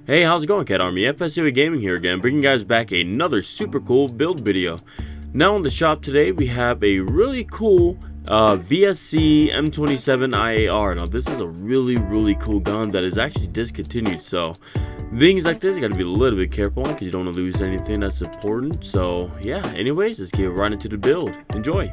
Hey, how's it going, Cat Army? FSUA Gaming here again, bringing you guys back another super cool build video. Now in the shop today, we have a really cool VFC M27 IAR. Now this is a really cool gun that is actually discontinued, so things like this you gotta be a little bit careful on because you don't want to lose anything that's important. So yeah, anyways, let's get right into the build. Enjoy.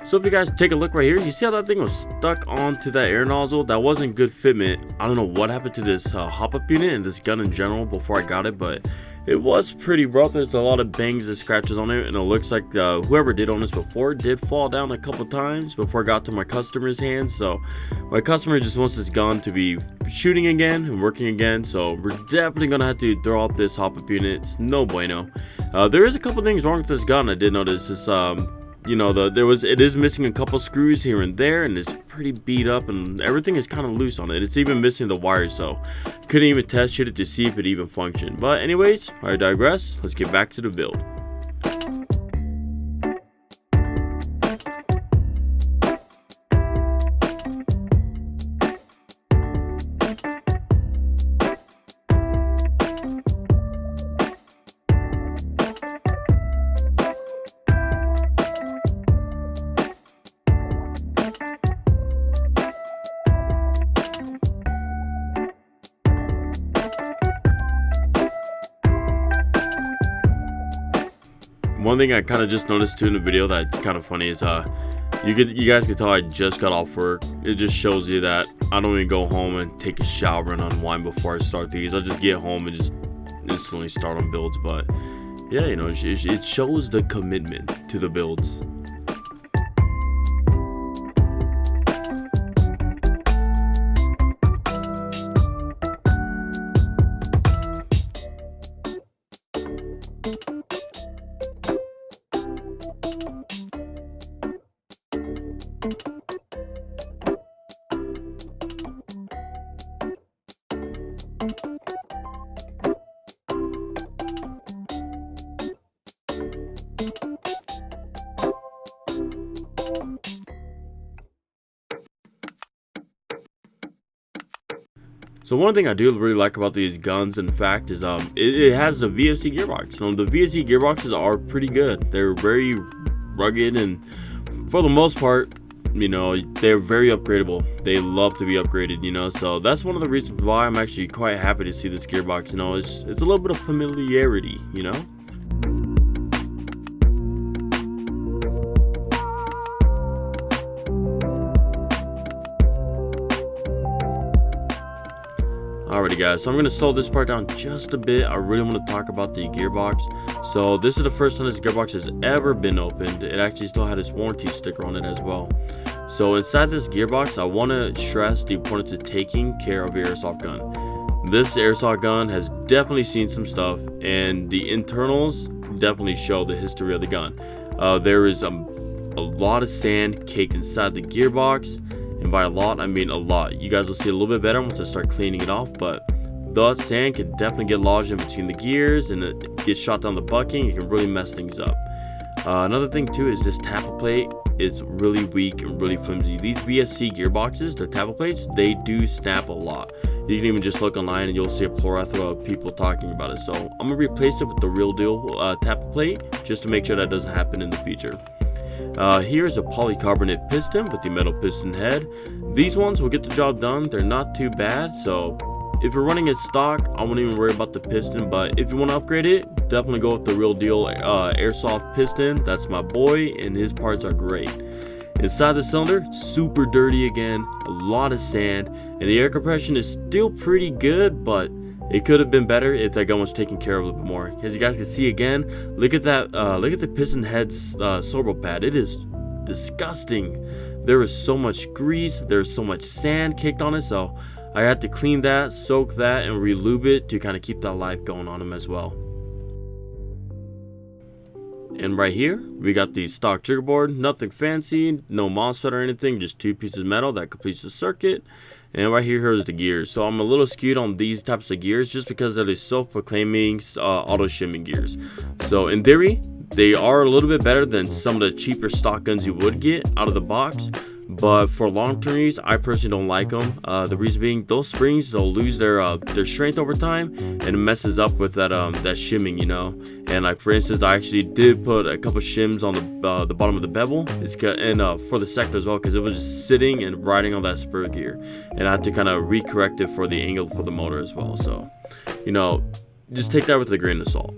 So if you guys take a look right here, you see how that thing was stuck onto that air nozzle? That wasn't good fitment. I don't know what happened to this hop-up unit and this gun in general before I got it, but it was pretty rough. There's a lot of bangs and scratches on it, and it looks like whoever did own this before did fall down a couple times before it got to my customer's hands. So my customer just wants this gun to be shooting again and working again, so we're definitely gonna have to throw out this hop-up unit. It's no bueno. There is a couple things wrong with this gun. I did notice this. You know, it is missing a couple screws here and there, and it's pretty beat up, and everything is kind of loose on it. It's even missing the wires, so couldn't even test shoot it to see if it even functioned. But anyways, I digress. Let's get back to the build. One thing I kind of just noticed too in the video that's kind of funny is you guys can tell I just got off work. It just shows you that I don't even go home and take a shower and unwind before I start these. I just get home and just instantly start on builds. But yeah, you know, it shows the commitment to the builds. So one thing I do really like about these guns, in fact, is it has the VFC gearbox. The VFC gearboxes are pretty good. They're very rugged, and for the most part, you know, they're very upgradable. They love to be upgraded, you know. So that's one of the reasons why I'm actually quite happy to see this gearbox. You know, it's a little bit of familiarity, you know. Alrighty guys, so I'm going to slow this part down just a bit. I really want to talk about the gearbox. So this is the first time this gearbox has ever been opened. It actually still had its warranty sticker on it as well. So inside this gearbox, I want to stress the importance of taking care of your airsoft gun. This airsoft gun has definitely seen some stuff, and the internals definitely show the history of the gun. There is a lot of sand caked inside the gearbox. And by a lot, I mean a lot. You guys will see a little bit better once I start cleaning it off, but that sand can definitely get lodged in between the gears, and it gets shot down the bucking. It can really mess things up. Another thing too is this tappet plate. It's really weak and really flimsy. These VFC gearboxes, the tappet plates, they do snap a lot. You can even just look online and you'll see a plethora of people talking about it. So I'm gonna replace it with the real deal tappet plate just to make sure that doesn't happen in the future. Here's a polycarbonate piston with the metal piston head. These ones will get the job done. They're not too bad, so if you're running it stock, I won't even worry about the piston. But if you want to upgrade it, definitely go with the real deal airsoft piston. That's my boy, and his parts are great. Inside the cylinder, super dirty again, a lot of sand, and the air compression is still pretty good, but it could have been better if that gun was taken care of a little bit more. As you guys can see again, look at that. Look at the piston head's servo pad. It is disgusting. There is so much grease. There's so much sand caked on it. So I had to clean that, soak that, and re-lube it to kind of keep that life going on them as well. And right here, we got the stock trigger board. Nothing fancy, no MOSFET or anything, just two pieces of metal that completes the circuit. And right here is the gears. So I'm a little skewed on these types of gears just because they're the self-proclaiming auto shimming gears. So in theory, They are a little bit better than some of the cheaper stock guns you would get out of the box, but for long-term use, I personally don't like them. The reason being, those springs, they'll lose their strength over time, and it messes up with that that shimming, you know. And like for instance, I actually did put a couple shims on the bottom of the bevel. And for the sector as well, because it was just sitting and riding on that spur gear, and I had to kind of recorrect it for the angle for the motor as well. So, you know, just take that with a grain of salt.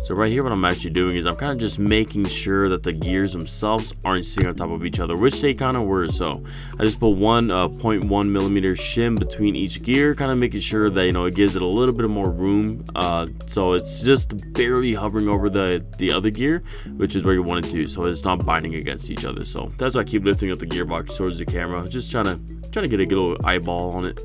So right here, what I'm actually doing is I'm kind of just making sure that the gears themselves aren't sitting on top of each other, which they kind of were. So I just put one 0.1 millimeter shim between each gear, kind of making sure that, you know, it gives it a little bit more room. So it's just barely hovering over the other gear, which is where you want it to, so it's not binding against each other. So that's why I keep lifting up the gearbox towards the camera, just trying to get a good little eyeball on it.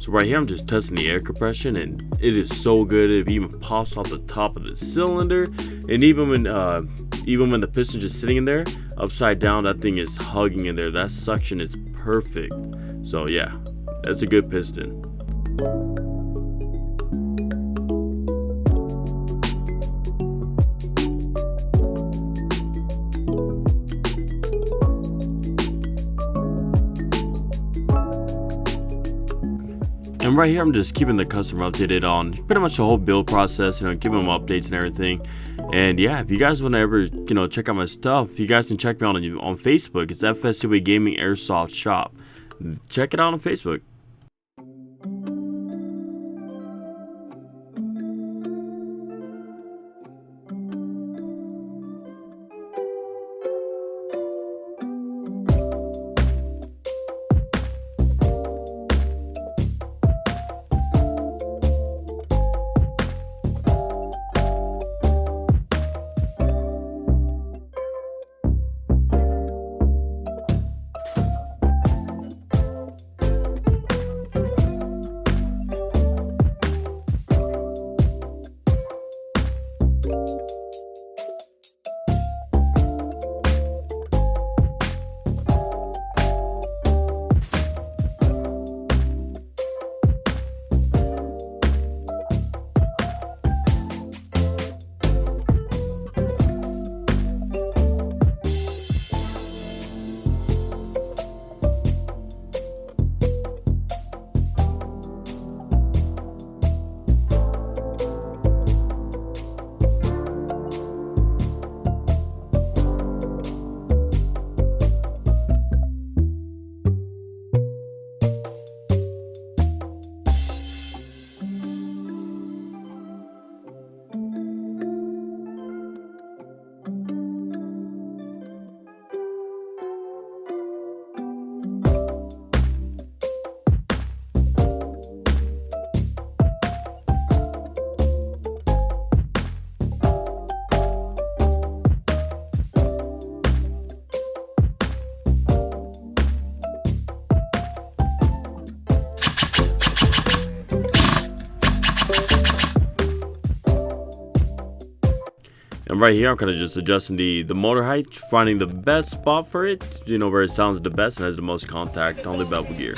So right here I'm just testing the air compression, and it is so good. It even pops off the top of the cylinder, and even when the piston just sitting in there upside down, that thing is hugging in there. That suction is perfect. So yeah, that's a good piston. And right here I'm just keeping the customer updated on pretty much the whole build process, giving them updates and everything. And yeah, if you guys want to ever check out my stuff, you guys can check me out on Facebook. It's FSUA Gaming Airsoft Shop. Check it out on Facebook. And right here I'm kind of just adjusting the motor height, finding the best spot for it, where it sounds the best and has the most contact on the bevel gear.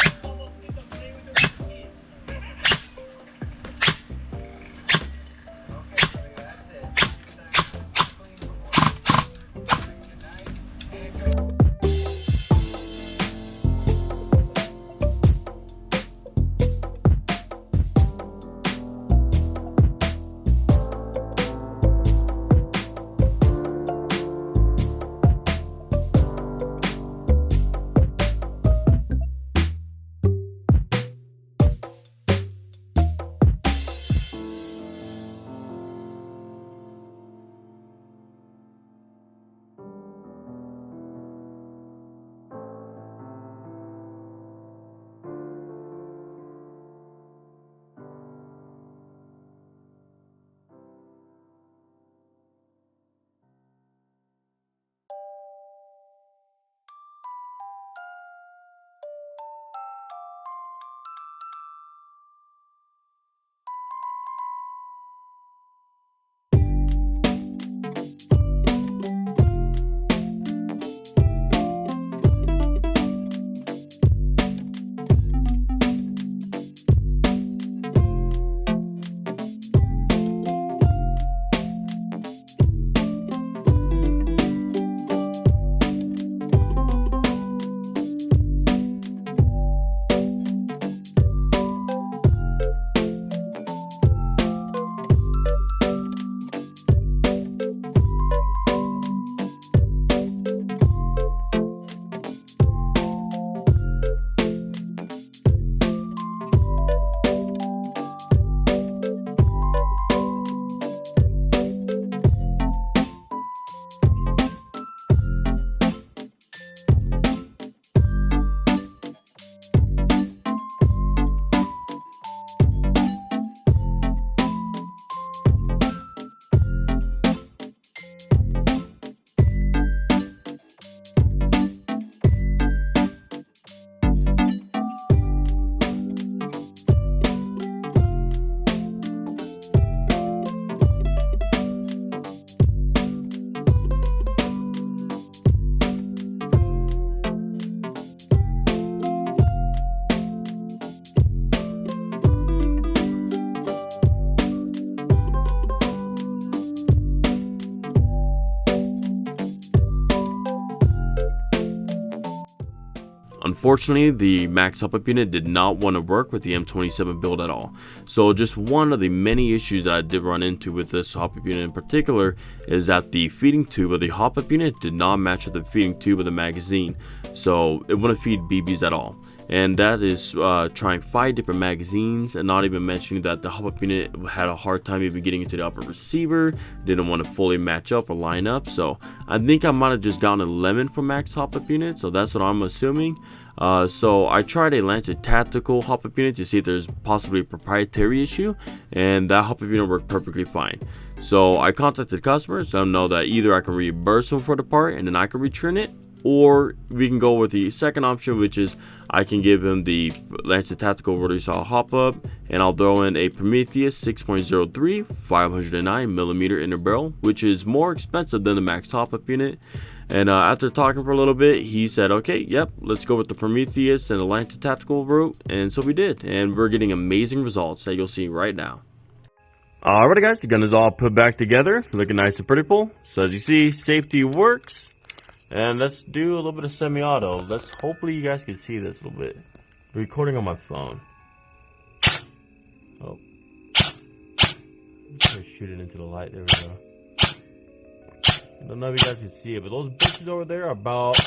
unfortunately, the max hop up unit did not want to work with the M27 build at all. So just one of the many issues that I did run into with this hop up unit in particular is that the feeding tube of the hop up unit did not match with the feeding tube of the magazine. So it wouldn't feed BBs at all. And that is trying 5 different magazines, and not even mentioning that the hop-up unit had a hard time even getting into the upper receiver, didn't want to fully match up or line up. So I think I might have just gotten a lemon from max hop-up unit, so that's what I'm assuming. So I tried a Lancet tactical hop-up unit to see if there's possibly a proprietary issue, and that hop-up unit worked perfectly fine. So I contacted the customer, so I know that either I can reimburse them for the part and then I can return it, or we can go with the second option, which is I can give him the Lancet Tactical rotary saw hop up, and I'll throw in a Prometheus 6.03 509mm inner barrel, which is more expensive than the max hop up unit. And after talking for a little bit, he said, okay, yep, let's go with the Prometheus and the Lancet Tactical route. And so we did, and we're getting amazing results that you'll see right now. Alrighty guys, the gun is all put back together, looking nice and pretty full. So as you see, safety works. And let's do a little bit of semi-auto. Hopefully you guys can see this a little bit. I'm recording on my phone. Oh. I'm gonna shoot it into the light. There we go. I don't know if you guys can see it, but those bitches over there are about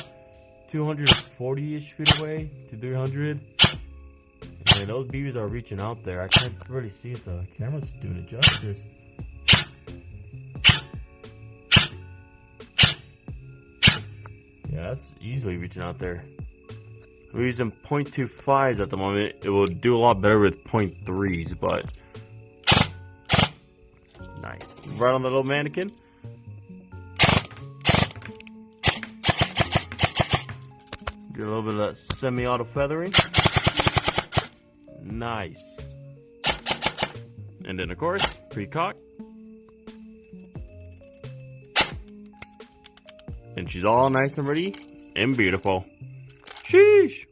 240-ish feet away to 300. And those BBs are reaching out there. I can't really see if the camera's doing it justice. Yeah, that's easily reaching out there. We're using 0.25s at the moment. It will do a lot better with 0.3s, but nice. Right on the little mannequin. Get a little bit of that semi-auto feathering. Nice. And then of course, pre-cock. And she's all nice and ready and beautiful. Sheesh.